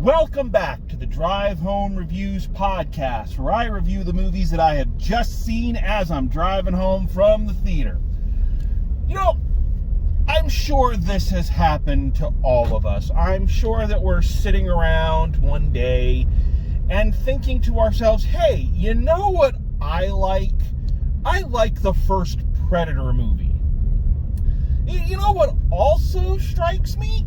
Welcome back to the Drive Home Reviews podcast, where I review the movies that I have just seen as I'm driving home from the theater. You know, I'm sure this has happened to all of us. I'm sure that we're sitting around one day and thinking to ourselves, hey, you know what I like? I like the first Predator movie. You know what also strikes me?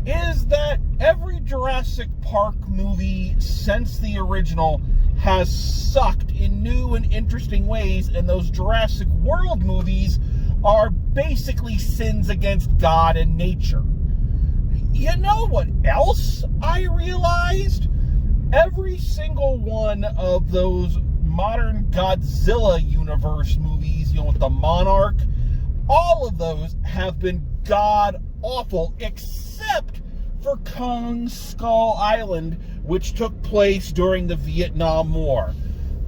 Is that every Jurassic Park movie since the original has sucked in new and interesting ways, and those Jurassic World movies are basically sins against God and nature. You know what else I realized? Every single one of those modern Godzilla universe movies, with the Monarch, all of those have been god-awful, except for Kong Skull Island, which took place during the Vietnam War.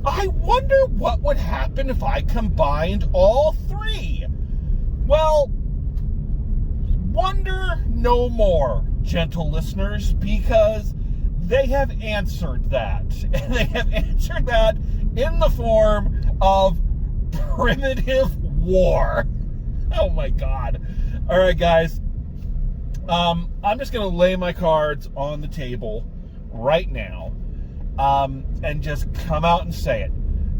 I wonder what would happen if I combined all three. Well, wonder no more, gentle listeners, because they have answered that. And they have answered that in the form of Primitive War. Oh my God. All right, guys. I'm just going to lay my cards on the table right now and just come out and say it.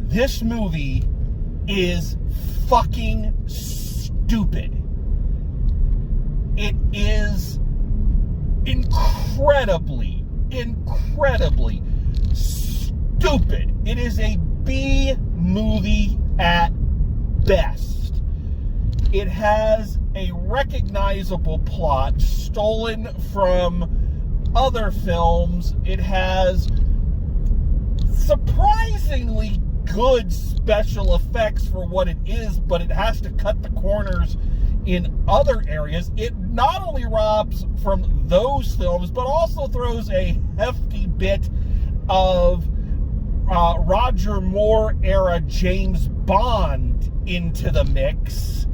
This movie is fucking stupid. It is incredibly stupid. It is a B movie at best. It has a recognizable plot stolen from other films. It has surprisingly good special effects for what it is, but it has to cut the corners in other areas. It not only robs from those films, but also throws a hefty bit of Roger Moore era James Bond into the mix.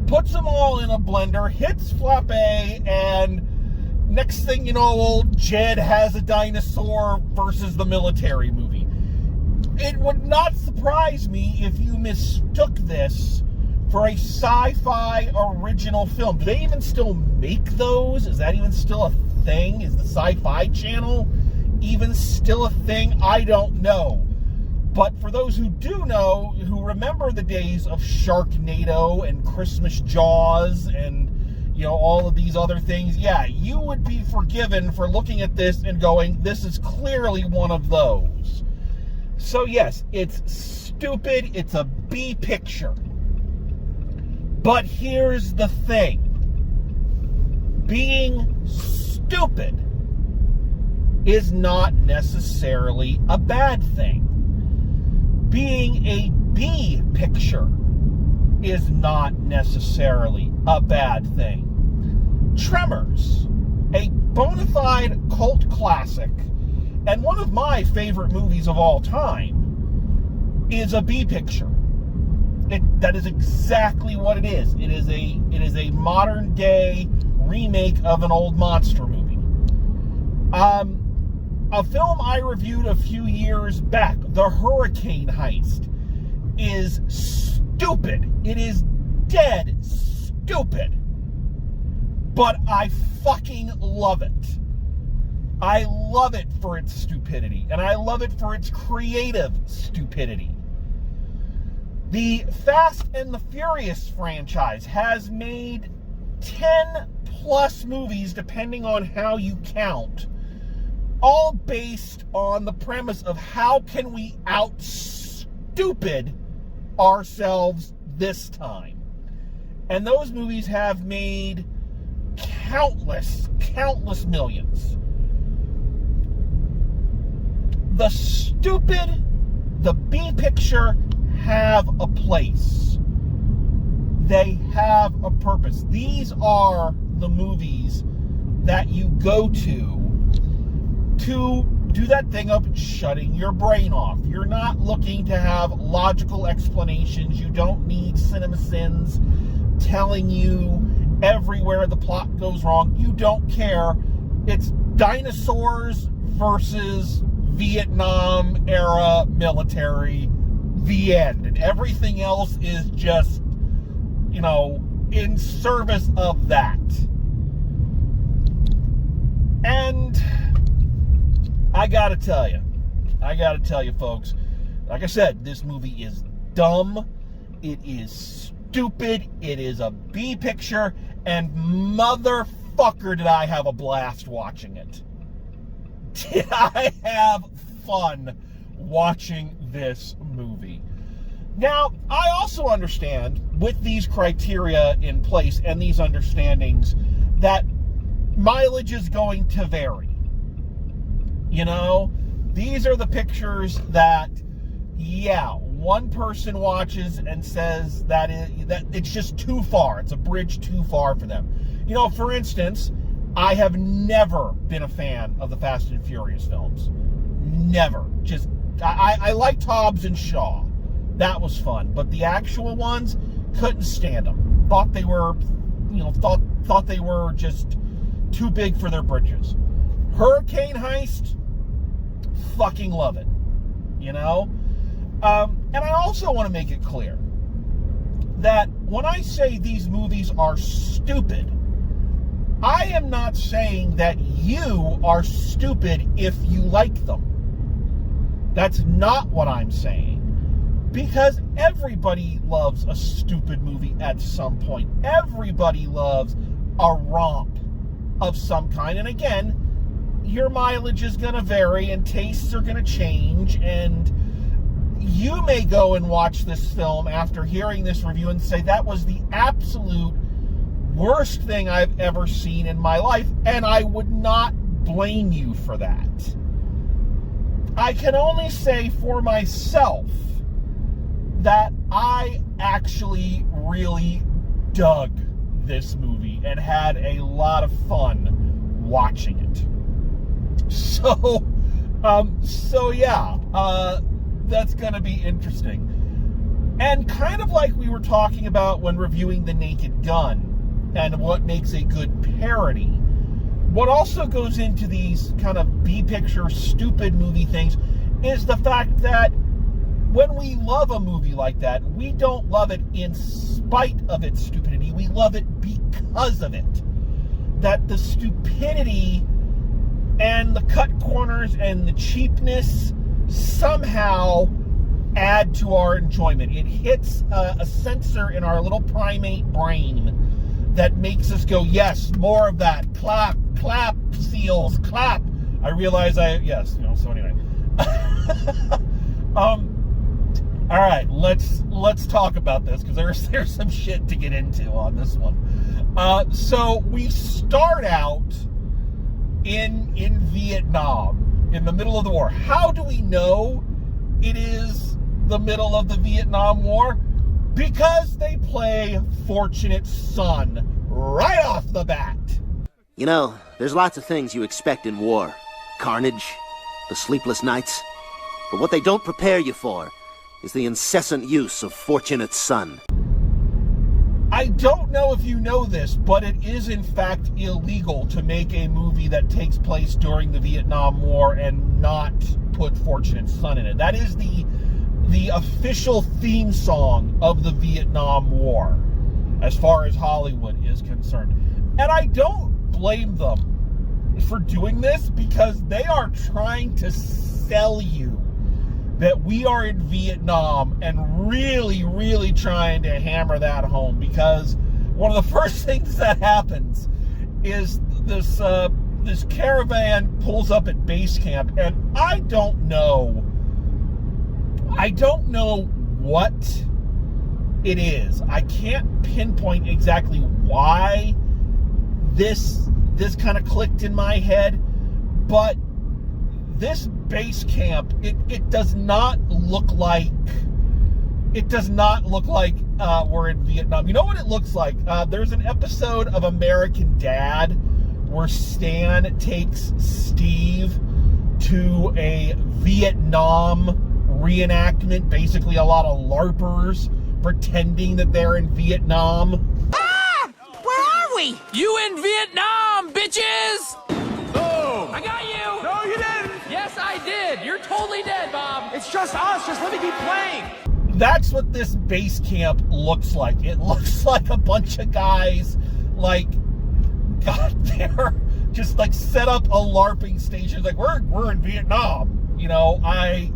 Puts them all in a blender, hits flop A, and next thing you know, old Jed has a dinosaur versus the military movie. It would not surprise me if you mistook this for a sci-fi original film. Do they even still make those? Is that even still a thing? Is the Sci-Fi Channel even still a thing? I don't know. But for those who do know, who remember the days of Sharknado and Christmas Jaws and, all of these other things, yeah, you would be forgiven for looking at this and going, this is clearly one of those. So yes, it's stupid. It's a B picture. But here's the thing. Being stupid is not necessarily a bad thing. Being a B picture is not necessarily a bad thing. Tremors, a bona fide cult classic, and one of my favorite movies of all time, is a B picture. That is exactly what it is. It is a modern day remake of an old monster movie. A film I reviewed a few years back, The Hurricane Heist, is stupid. It is dead stupid. But I fucking love it. I love it for its stupidity, and I love it for its creative stupidity. The Fast and the Furious franchise has made 10 plus movies, depending on how you count, all based on the premise of how can we out-stupid ourselves this time. And those movies have made countless millions. The stupid, the B picture have a place. They have a purpose. These are the movies that you go to do that thing of shutting your brain off. You're not looking to have logical explanations. You don't need CinemaSins telling you everywhere the plot goes wrong. You don't care. It's dinosaurs versus Vietnam era military, the end. And everything else is just, in service of that. And I gotta tell you, folks, like I said, this movie is dumb, it is stupid, it is a B picture, and motherfucker did I have a blast watching it. Did I have fun watching this movie? Now, I also understand, with these criteria in place and these understandings, that mileage is going to vary. These are the pictures that, one person watches and says that it's just too far. It's a bridge too far for them. For instance, I have never been a fan of the Fast and Furious films. Never. I liked Hobbs and Shaw. That was fun. But the actual ones, couldn't stand them. Thought they were, thought they were just too big for their britches. Hurricane Heist, fucking love it. And I also want to make it clear that when I say these movies are stupid, I am not saying that you are stupid if you like them. That's not what I'm saying. Because everybody loves a stupid movie at some point. Everybody loves a romp of some kind. And again, your mileage is going to vary and tastes are going to change, and you may go and watch this film after hearing this review and say that was the absolute worst thing I've ever seen in my life, and I would not blame you for that. I can only say for myself that I actually really dug this movie and had a lot of fun watching it. So that's going to be interesting. And kind of like we were talking about when reviewing The Naked Gun and what makes a good parody, what also goes into these kind of B-picture stupid movie things is the fact that when we love a movie like that, we don't love it in spite of its stupidity. We love it because of it. That the stupidity and the cut corners and the cheapness somehow add to our enjoyment. It hits a sensor in our little primate brain that makes us go, yes, more of that. Clap, clap, seals, clap. I realize so anyway. All right, let's talk about this, because there's some shit to get into on this one. So we start out in Vietnam, in the middle of the war. How do we know it is the middle of the Vietnam War? Because they play Fortunate Son right off the bat. There's lots of things you expect in war. Carnage, the sleepless nights. But what they don't prepare you for is the incessant use of Fortunate Son. I don't know if you know this, but it is in fact illegal to make a movie that takes place during the Vietnam War and not put Fortunate Son in it. That is the official theme song of the Vietnam War, as far as Hollywood is concerned. And I don't blame them for doing this, because they are trying to sell you that we are in Vietnam, and really, really trying to hammer that home, because one of the first things that happens is this caravan pulls up at base camp, and I don't know what it is. I can't pinpoint exactly why this kind of clicked in my head, but this base camp, it does not look like we're in Vietnam. You know what it looks like? There's an episode of American Dad where Stan takes Steve to a Vietnam reenactment, basically a lot of LARPers pretending that they're in Vietnam. Ah! Where are we? You in Vietnam, bitches! Boom! totally dead, Bob. It's just us. Just let me keep playing. That's what this base camp looks like. It looks like a bunch of guys, like, got there, just like set up a LARPing station. Like, we're in Vietnam. You know, I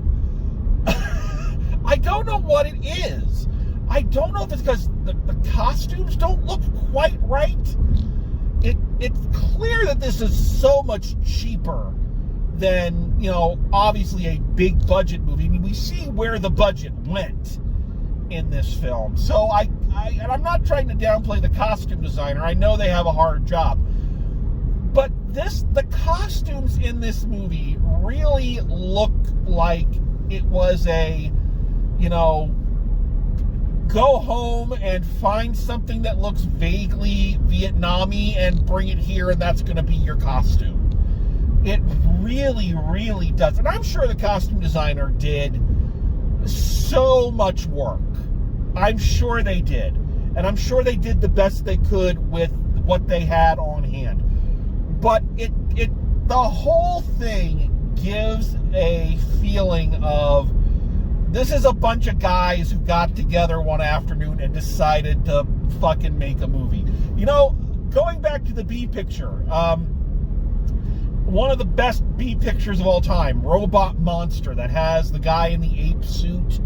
don't know what it is. I don't know if it's because the costumes don't look quite right. It's clear that this is so much cheaper than, you know, obviously a big budget movie. I mean, we see where the budget went in this film. So and I'm not trying to downplay the costume designer. I know they have a hard job. But the costumes in this movie really look like it was a, you know, go home and find something that looks vaguely Vietnam-y and bring it here, and that's going to be your costume. It really, really does. And I'm sure the costume designer did so much work. I'm sure they did. And I'm sure they did the best they could with what they had on hand. But the whole thing gives a feeling of, this is a bunch of guys who got together one afternoon and decided to fucking make a movie. You know, going back to the B picture, one of the best B pictures of all time, Robot Monster, that has the guy in the ape suit,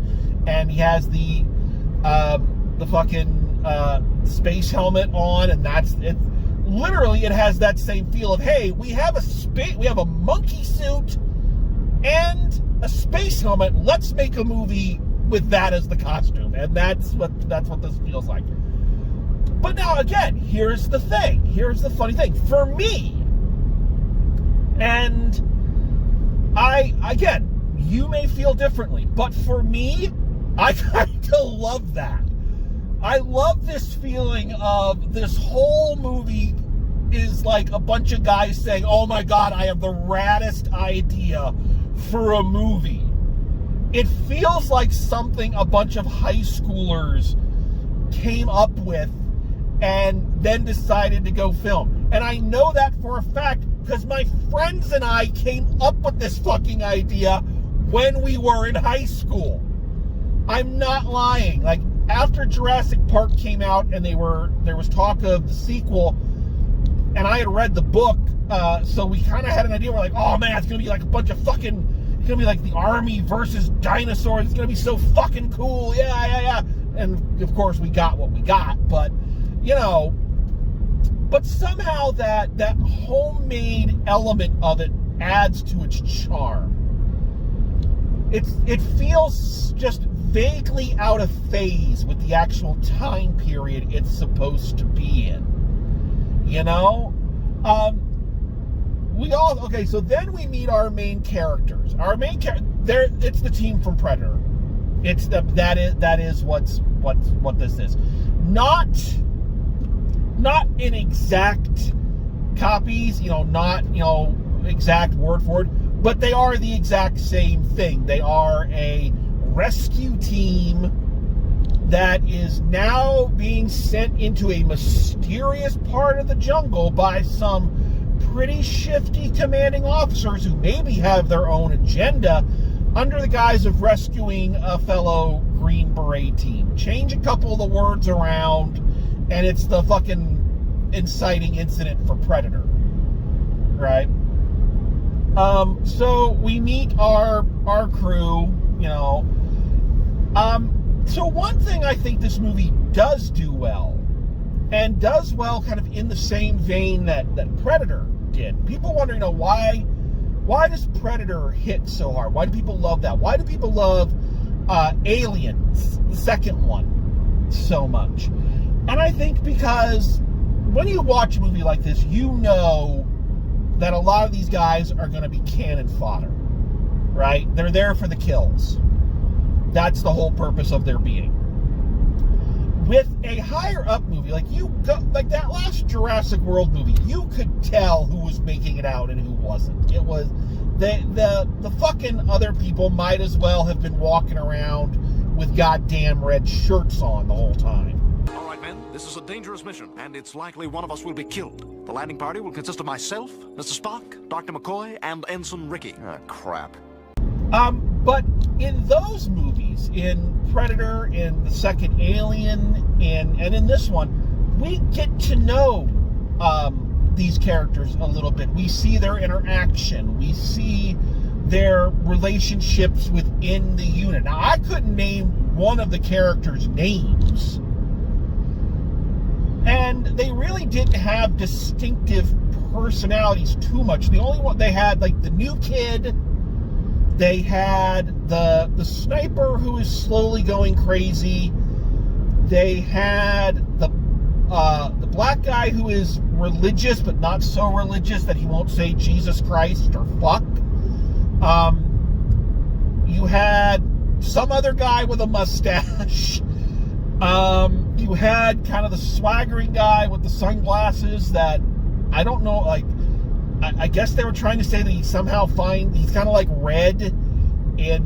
and he has the fucking space helmet on, and that's it. Literally, it has that same feel of, hey, we have a monkey suit and a space helmet. Let's make a movie with that as the costume, and that's what this feels like. But now again, here's the thing. Here's the funny thing for me, and you may feel differently, but for me, I kind of love that. I love this feeling of this whole movie is like a bunch of guys saying, oh my God, I have the raddest idea for a movie. It feels like something a bunch of high schoolers came up with and then decided to go film. And I know that for a fact because my friends and I came up with this fucking idea when we were in high school. I'm not lying. Like, after Jurassic Park came out and there was talk of the sequel, and I had read the book, so we kind of had an idea. We're like, oh man, it's going to be like a bunch of fucking, it's going to be like the army versus dinosaurs. It's going to be so fucking cool. Yeah. And of course we got what we got, but, you know, but somehow that homemade element of it adds to its charm. It feels just vaguely out of phase with the actual time period it's supposed to be in. You know? So then we meet our main characters. Our main character, it's the team from Predator. That is what this is. Not in exact copies, not, exact word for word, but they are the exact same thing. They are a rescue team that is now being sent into a mysterious part of the jungle by some pretty shifty commanding officers who maybe have their own agenda under the guise of rescuing a fellow Green Beret team. Change a couple of the words around, and it's the fucking inciting incident for Predator, right? So we meet our crew, So one thing I think this movie does do well, and does well kind of in the same vein that Predator did. People wonder, why does Predator hit so hard? Why do people love that? Why do people love Aliens, the second one, so much? And I think because when you watch a movie like this, you know that a lot of these guys are going to be cannon fodder, right? They're there for the kills. That's the whole purpose of their being. With a higher up movie, like that last Jurassic World movie, you could tell who was making it out and who wasn't. It was the fucking other people might as well have been walking around with goddamn red shirts on the whole time. All right, men, this is a dangerous mission, and it's likely one of us will be killed. The landing party will consist of myself, Mr. Spock, Dr. McCoy, and Ensign Ricky. Ah, crap. But in those movies, in Predator, in the second Alien, and in this one, we get to know these characters a little bit. We see their interaction. We see their relationships within the unit. Now, I couldn't name one of the characters' names. And they really didn't have distinctive personalities too much. The only one they had, like the new kid, they had the sniper who is slowly going crazy. They had the black guy who is religious but not so religious that he won't say Jesus Christ or fuck. You had some other guy with a mustache. You had kind of the swaggering guy with the sunglasses that I don't know, like, I guess they were trying to say that he's kind of like Red in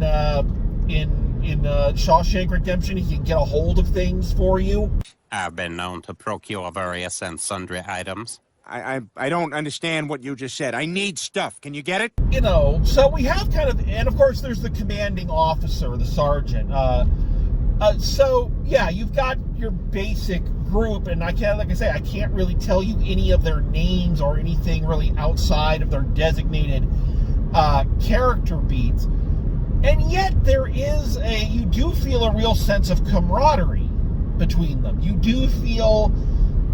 Shawshank Redemption. He can get a hold of things for you. I've been known to procure various and sundry items. I don't understand what you just said. I need stuff. Can you get it? You know, so we have kind of, and of course there's the commanding officer, the sergeant. So yeah, you've got your basic group, and I can't really tell you any of their names or anything really outside of their designated character beats. And yet you do feel a real sense of camaraderie between them. You do feel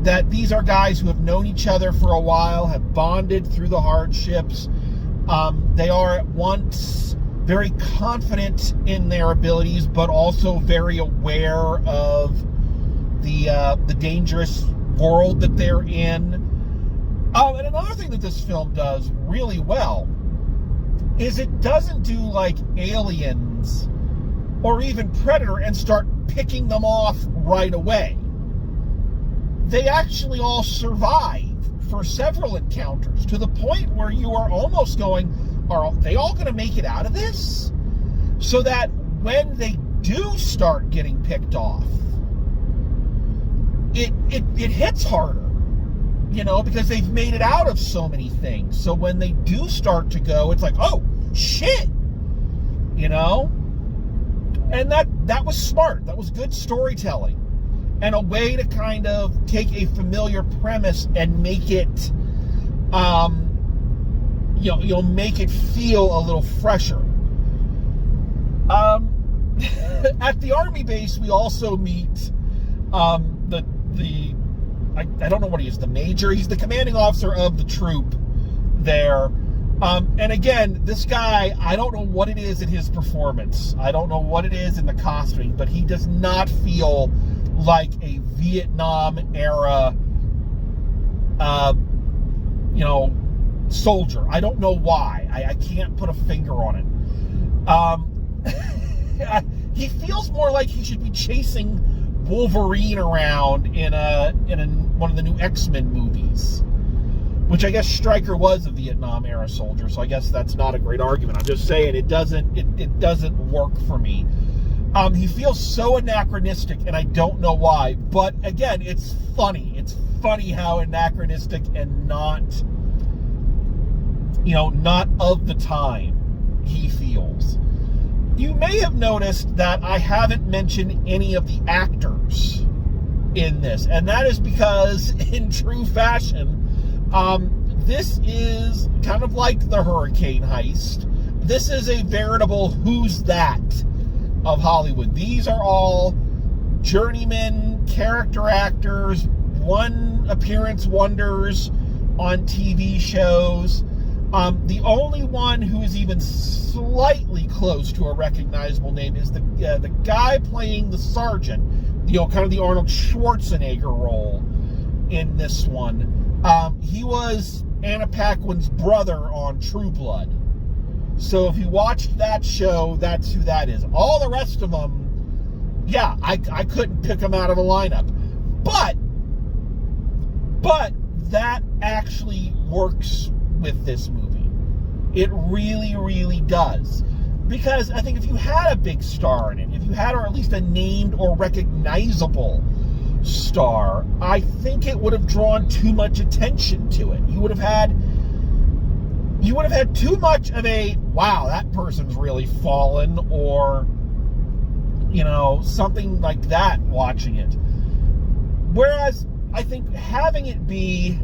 that these are guys who have known each other for a while, have bonded through the hardships. They are at once very confident in their abilities, but also very aware of the dangerous world that they're in. And another thing that this film does really well is it doesn't do like Aliens or even Predator and start picking them off right away. They actually all survive for several encounters to the point where you are almost going, are they all going to make it out of this? So that when they do start getting picked off, it hits harder, you know, because they've made it out of so many things. So when they do start to go, it's like, oh, shit, you know? And that was smart. That was good storytelling. And a way to kind of take a familiar premise and make it, make it feel a little fresher. At the army base, we also meet I don't know what he is, the major. He's the commanding officer of the troop there. And again, this guy, I don't know what it is in his performance. I don't know what it is in the costuming, but he does not feel like a Vietnam era, soldier. I don't know why. I can't put a finger on it. He feels more like he should be chasing Wolverine around in one of the new X-Men movies, which I guess Stryker was a Vietnam era soldier, so I guess that's not a great argument. I'm just saying it doesn't work for me. He feels so anachronistic, and I don't know why. But again, it's funny. It's funny how anachronistic and not of the time he feels. You may have noticed that I haven't mentioned any of the actors in this, and that is because, in true fashion, this is kind of like the Hurricane Heist. This is a veritable who's that of Hollywood. These are all journeyman character actors, one appearance wonders on TV shows. The only one who is even slightly close to a recognizable name is the guy playing the sergeant, kind of the Arnold Schwarzenegger role in this one. He was Anna Paquin's brother on True Blood. So if you watched that show, that's who that is. All the rest of them, yeah, I couldn't pick them out of a lineup. But that actually works with this movie. It really, really does. Because I think if you had a big star in it, if you had or at least a named or recognizable star, I think it would have drawn too much attention to it. You would have had you would have had too much of a, wow, that person's really fallen, or, you know, something like that watching it. Whereas I think having it be,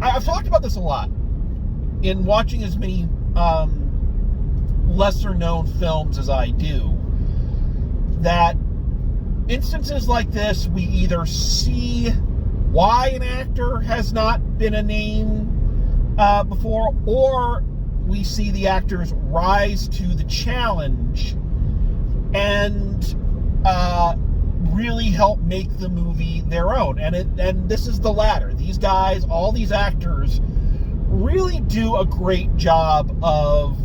I've talked about this a lot in watching as many lesser known films as I do, that instances like this, we either see why an actor has not been a name before, or we see the actors rise to the challenge and really help make the movie their own. And this is the latter. These guys, all these actors, really do a great job of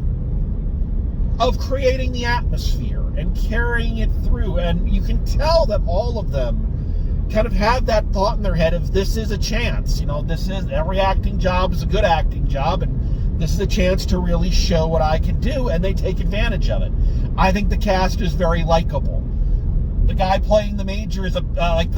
creating the atmosphere and carrying it through. And you can tell that all of them kind of have that thought in their head of, this is a chance. You know, this is, every acting job is a good acting job, and this is a chance to really show what I can do, and they take advantage of it. I think the cast is very likable. The guy playing the Major is if I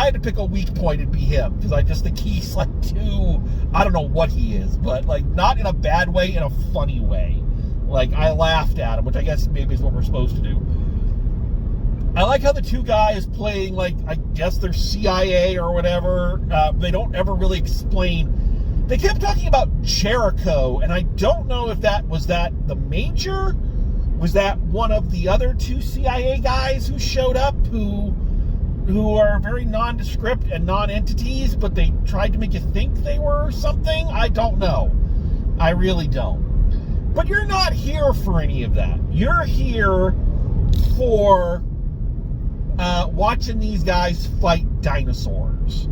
had to pick a weak point, it'd be him, because I just think he's like too, I don't know what he is, but like not in a bad way, in a funny way. Like, I laughed at him, which I guess maybe is what we're supposed to do. I like how the two guys playing, like, I guess they're CIA or whatever, they don't ever really explain. They kept talking about Jericho, and I don't know if that was the Major. Was that one of the other two CIA guys who showed up, who are very nondescript and non-entities, but they tried to make you think they were something? I don't know. I really don't. But you're not here for any of that. You're here for watching these guys fight dinosaurs.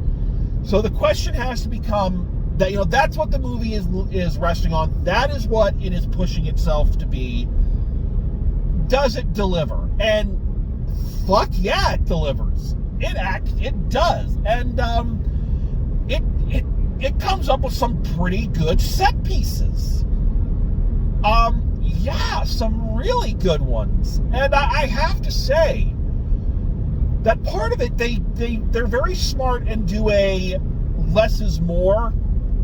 So the question has to become that, you know, that's what the movie is resting on. That is what it is pushing itself to be. Does it deliver? And fuck yeah, it delivers. It does. And it comes up with some pretty good set pieces. Yeah, some really good ones. And I have to say that part of it, they're very smart and do a less is more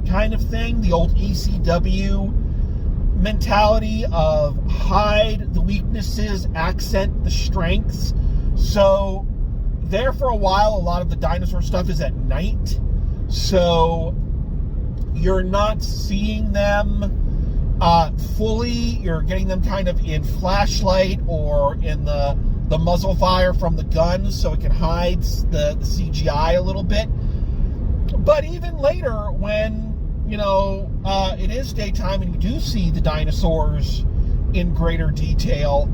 kind of thing. The old ECW mentality of hide the weaknesses, accent the strengths. So there for a while, a lot of the dinosaur stuff is at night. So you're not seeing them fully. You're getting them kind of in flashlight or in the muzzle fire from the gun, so it can hide the CGI a little bit. But even later, when, you know, it is daytime and you do see the dinosaurs in greater detail,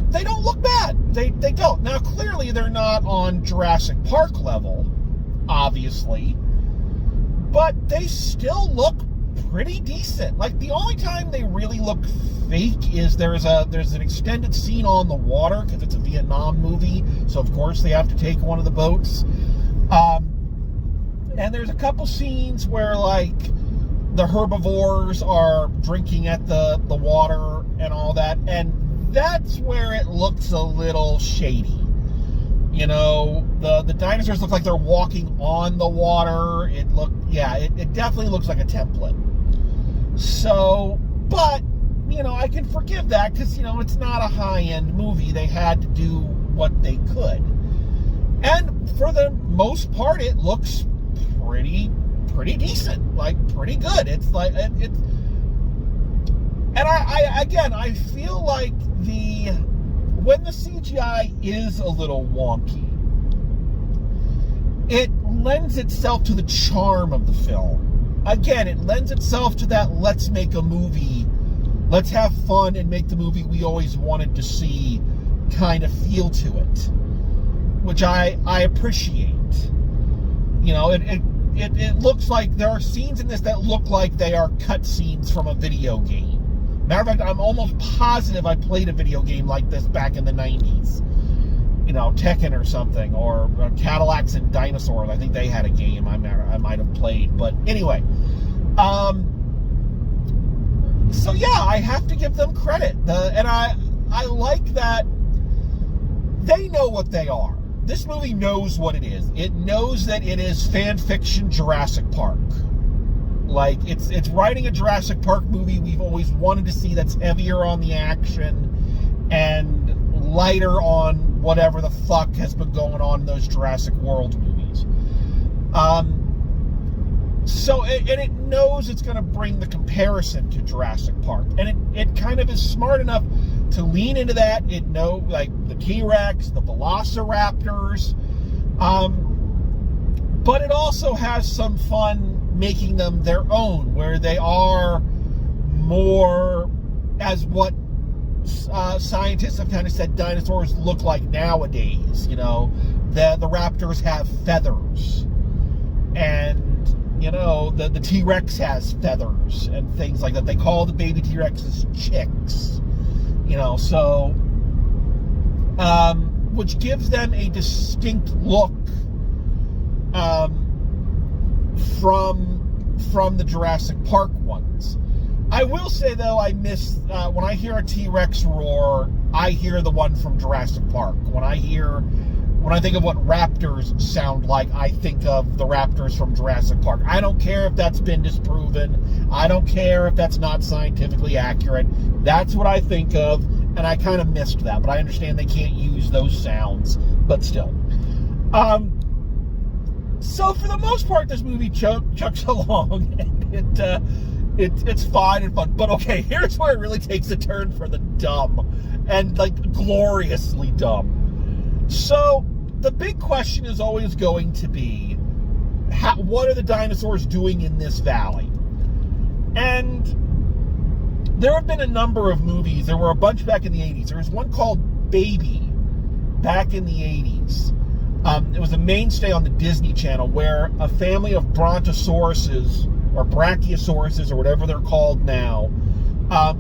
they don't look bad. They don't. Now, clearly, they're not on Jurassic Park level, obviously, but they still look pretty decent. Like, the only time they really look fake is there's an extended scene on the water, because it's a Vietnam movie, so of course they have to take one of the boats. And there's a couple scenes where, like, the herbivores are drinking at the water and all that, and that's where it looks a little shady. You know, the dinosaurs look like they're walking on the water. It definitely looks like a template. So, but, you know, I can forgive that, because, you know, it's not a high-end movie. They had to do what they could. And for the most part, it looks pretty decent, like pretty good. It's like it's, and I feel like when the CGI is a little wonky, it lends itself to the charm of the film. Again, it lends itself to that let's make a movie, let's have fun and make the movie we always wanted to see kind of feel to it, which I appreciate. You know, it looks like there are scenes in this that look like they are cut scenes from a video game. Matter of fact, I'm almost positive I played a video game like this back in the 90s. You know, Tekken or something, or Cadillacs and Dinosaurs. I think they had a game I might have played. But anyway, so yeah, I have to give them credit. And I like that they know what they are. This movie knows what it is. It knows that it is fan fiction Jurassic Park. Like, it's writing a Jurassic Park movie we've always wanted to see, that's heavier on the action and lighter on whatever the fuck has been going on in those Jurassic World movies. So it knows it's going to bring the comparison to Jurassic Park, and it kind of is smart enough to lean into that. It knows, like, the T-Rex, the Velociraptors, but it also has some fun making them their own, where they are more as what scientists have kind of said dinosaurs look like nowadays. You know, the raptors have feathers, and you know, the T-Rex has feathers and things like that. They call the baby T-Rexes chicks, you know, so which gives them a distinct look from the Jurassic Park ones. I will say, though, I miss when I hear a T-Rex roar, I hear the one from Jurassic Park. When I think of what raptors sound like, I think of the raptors from Jurassic Park. I don't care if that's been disproven. I don't care if that's not scientifically accurate. That's what I think of, and I kind of missed that. But I understand they can't use those sounds, but still. So for the most part, this movie chugs along, and it's fine and fun. But okay, here's where it really takes a turn for the dumb, and like gloriously dumb. So the big question is always going to be, what are the dinosaurs doing in this valley? And there have been a number of movies. There were a bunch back in the 80s. There was one called Baby back in the 80s. It was a mainstay on the Disney Channel, where a family of brontosauruses, or brachiosauruses, or whatever they're called now,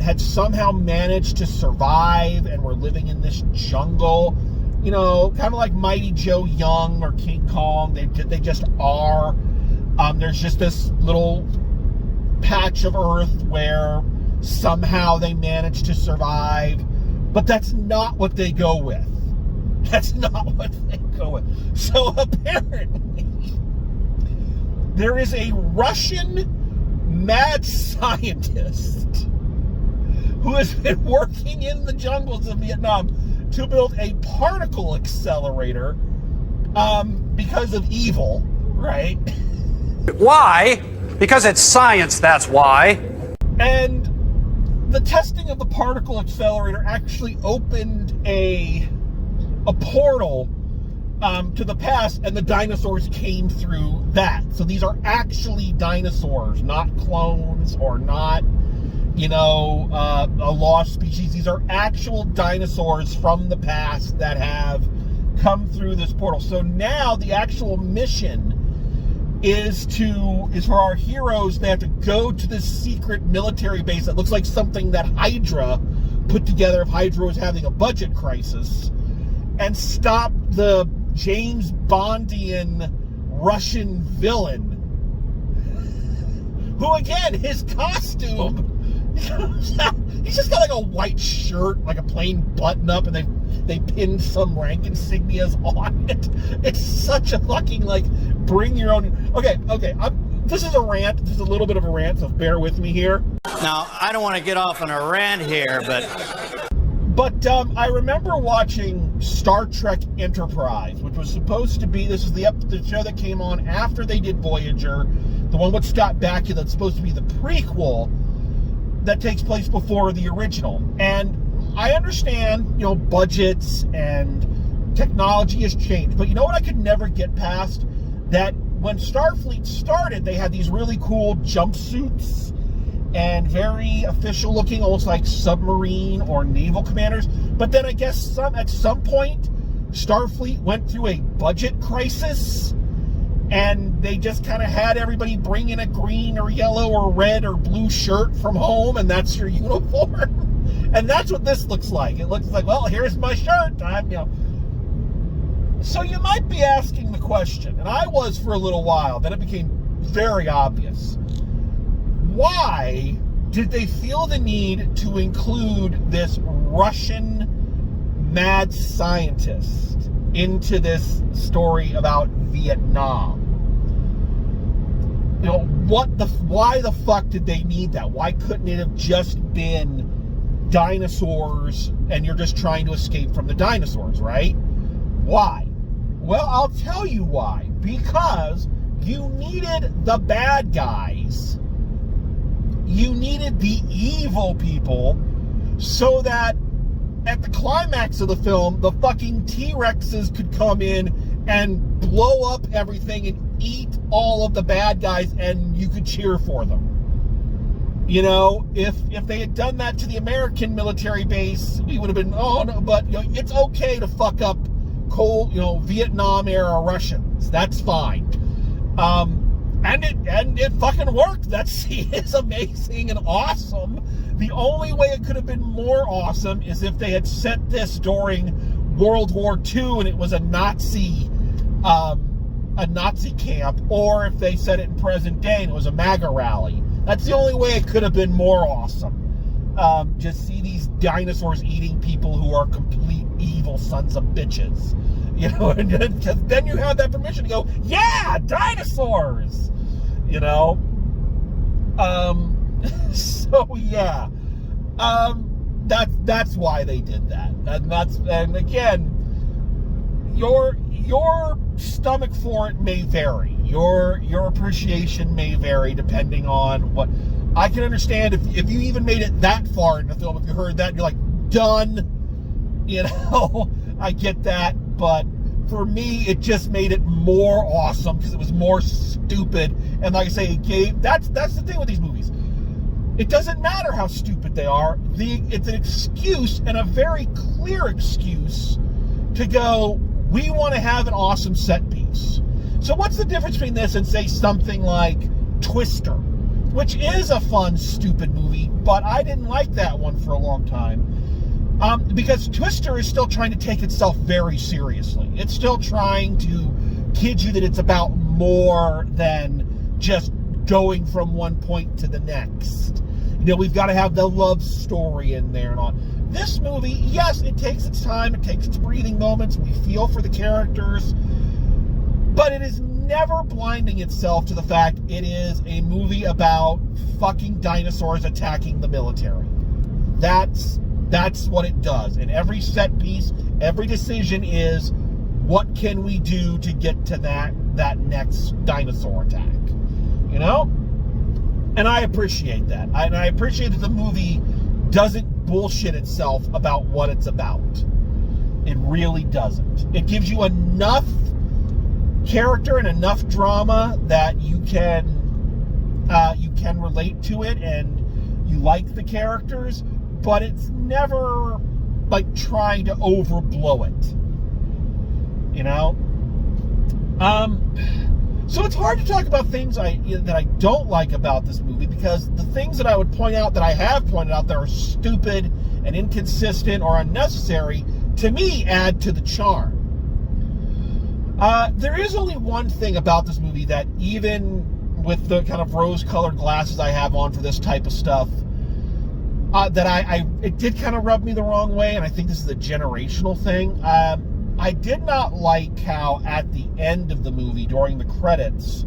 had somehow managed to survive and were living in this jungle. You know, kind of like Mighty Joe Young or King Kong. They just are. There's just this little patch of earth where somehow they manage to survive. But that's not what they go with. That's not what they go with. So apparently, there is a Russian mad scientist who has been working in the jungles of Vietnam to build a particle accelerator because of evil, right? Why? Because it's science, that's why. And the testing of the particle accelerator actually opened a portal to the past, and the dinosaurs came through that. So these are actually dinosaurs, not clones or not, you know, a lost species. These are actual dinosaurs from the past that have come through this portal. So now the actual mission is for our heroes. They have to go to this secret military base that looks like something that Hydra put together if Hydra was having a budget crisis, and stop the James Bondian Russian villain, who, again, his costume, he's just got like a white shirt, like a plain button-up, and they pinned some rank insignias on it. It's such a fucking, like, bring your own... Okay, this is a rant. This is a little bit of a rant, so bear with me here. Now, I don't want to get off on a rant here, but I remember watching Star Trek Enterprise, which was supposed to be, this is the show that came on after they did Voyager, the one with Scott Bakula that's supposed to be the prequel that takes place before the original. And I understand, you know, budgets and technology has changed, but you know what I could never get past? That when Starfleet started, they had these really cool jumpsuits and very official looking, almost like submarine or naval commanders. But then I guess at some point, Starfleet went through a budget crisis, and they just kind of had everybody bring in a green or yellow or red or blue shirt from home, and that's your uniform. And that's what this looks like. It looks like, well, here's my shirt. So you might be asking the question, and I was for a little while, then it became very obvious. Why did they feel the need to include this Russian mad scientist into this story about Vietnam? why the fuck did they need that? Why couldn't it have just been dinosaurs and you're just trying to escape from the dinosaurs, right? Why? Well, I'll tell you why. Because you needed the bad guys. You needed the evil people so that at the climax of the film, the fucking T-Rexes could come in and blow up everything and eat all of the bad guys, and you could cheer for them. You know, if they had done that to the American military base, we would have been, oh no, but it's okay to fuck up cold, Vietnam era Russians. That's fine. And it fucking worked. That scene is amazing and awesome. The only way it could have been more awesome is if they had set this during World War II and it was a Nazi camp, or if they set it in present day and it was a MAGA rally. That's the only way it could have been more awesome. Just see these dinosaurs eating people who are complete evil sons of bitches. And then you have that permission to go, yeah, dinosaurs! So yeah. That's why they did that. And again, your stomach for it may vary. Your appreciation may vary depending on what. I can understand if you even made it that far in the film, if you heard that, you're like, done. I get that, but for me, it just made it more awesome because it was more stupid. And like I say, that's the thing with these movies. It doesn't matter how stupid they are. It's an excuse, and a very clear excuse, to go, we want to have an awesome set piece. So what's the difference between this and, say, something like Twister, which is a fun, stupid movie, but I didn't like that one for a long time. Because Twister is still trying to take itself very seriously. It's still trying to kid you that it's about more than just going from one point to the next. We've got to have the love story in there and all. This movie, yes, it takes its time, it takes its breathing moments, we feel for the characters, but it is never blinding itself to the fact it is a movie about fucking dinosaurs attacking the military. That's what it does. And every set piece, every decision is, what can we do to get to that next dinosaur attack? And I appreciate that. And I appreciate that the movie doesn't bullshit itself about what it's about. It really doesn't. It gives you enough character and enough drama that you can relate to it and you like the characters, but it's never like trying to overblow it. So it's hard to talk about things that I don't like about this movie, because the things that I would point out, that I have pointed out, that are stupid and inconsistent or unnecessary, to me add to the charm. There is only one thing about this movie that, even with the kind of rose-colored glasses I have on for this type of stuff, that it did kind of rub me the wrong way, and I think this is a generational thing. I did not like how at the end of the movie, during the credits,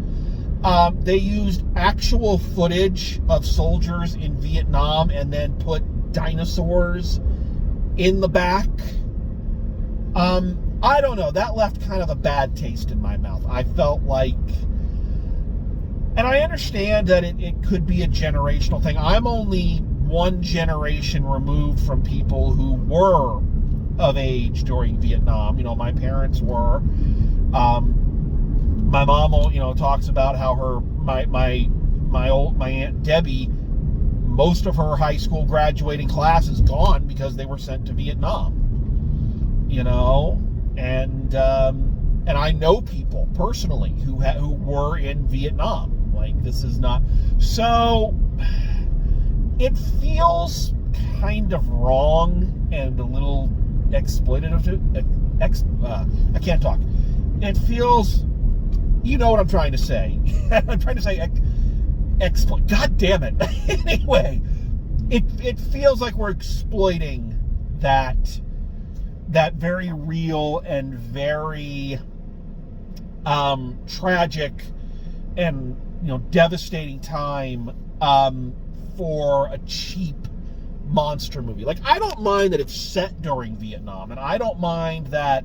they used actual footage of soldiers in Vietnam and then put dinosaurs in the back. I don't know, that left kind of a bad taste in my mouth. I felt like, and I understand that it could be a generational thing. I'm only one generation removed from people who were of age during Vietnam. My parents were. My mom, talks about how my Aunt Debbie, most of her high school graduating class is gone because they were sent to Vietnam. And I know people personally who were in Vietnam. Like, this is not, so it feels kind of wrong and a little exploitative. I can't talk. It feels, you know what I'm trying to say. I'm trying to say God damn it. Anyway, it feels like we're exploiting that very real and very tragic and devastating time for a cheap monster movie. Like, I don't mind that it's set during Vietnam, and I don't mind that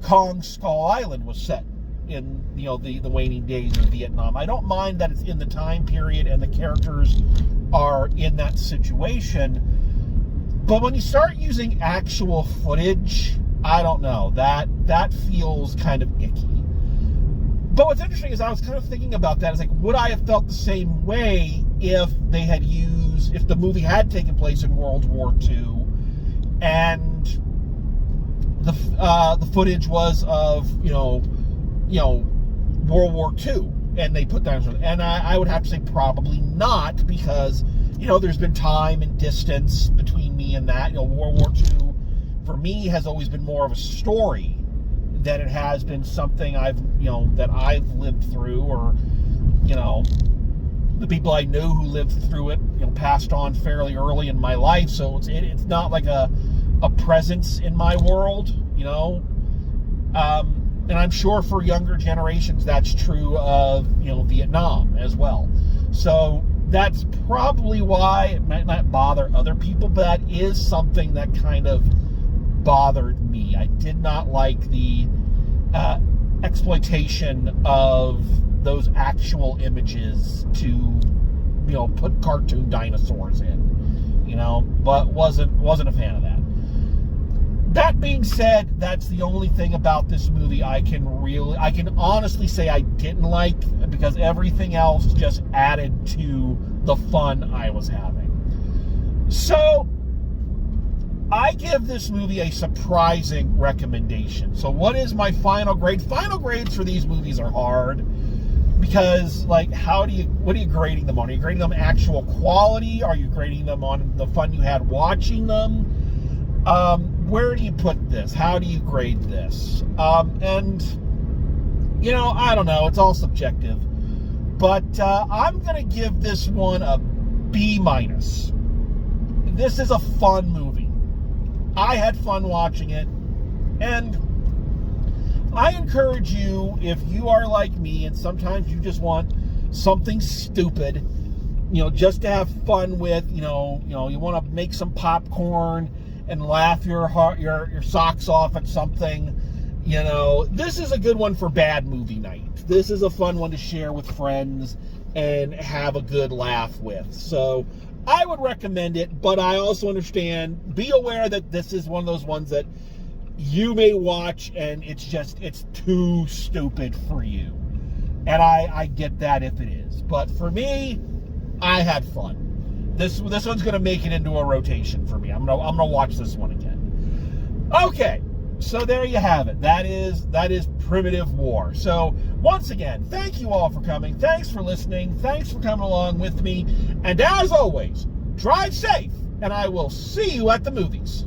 Kong Skull Island was set in the waning days of Vietnam. I don't mind that it's in the time period and the characters are in that situation. But when you start using actual footage, I don't know, that feels kind of icky. But what's interesting is I was kind of thinking about that. It's like, would I have felt the same way if the movie had taken place in World War II and the footage was of World War II and they put that, and I would have to say probably not, because there's been time and distance between me and that. World War II for me has always been more of a story than it has been something that I've lived through, or the people I knew who lived through it passed on fairly early in my life, so it's not like a presence in my world, and I'm sure for younger generations that's true of Vietnam as well. So that's probably why it might not bother other people, but that is something that kind of bothered me. I did not like the exploitation of those actual images to put cartoon dinosaurs in, but wasn't a fan of that. That being said, that's the only thing about this movie I can honestly say I didn't like, because everything else just added to the fun I was having. So I give this movie a surprising recommendation. So what is my final grade? Final grades for these movies are hard, because what are you grading them on? Are you grading them actual quality? Are you grading them on the fun you had watching them? Where do you put this? How do you grade this? And I don't know. It's all subjective. But I'm going to give this one a B-. This is a fun movie. I had fun watching it. And I encourage you, if you are like me and sometimes you just want something stupid, just to have fun with, you want to make some popcorn and laugh your socks off at something, this is a good one for bad movie night. This is a fun one to share with friends and have a good laugh with. So I would recommend it, but I also understand, be aware that this is one of those ones that you may watch and it's too stupid for you. And I get that if it is. But for me, I had fun. This one's going to make it into a rotation for me. I'm gonna watch this one again. Okay, so there you have it. That is Primitive War. So once again, thank you all for coming. Thanks for listening. Thanks for coming along with me. And as always, drive safe, and I will see you at the movies.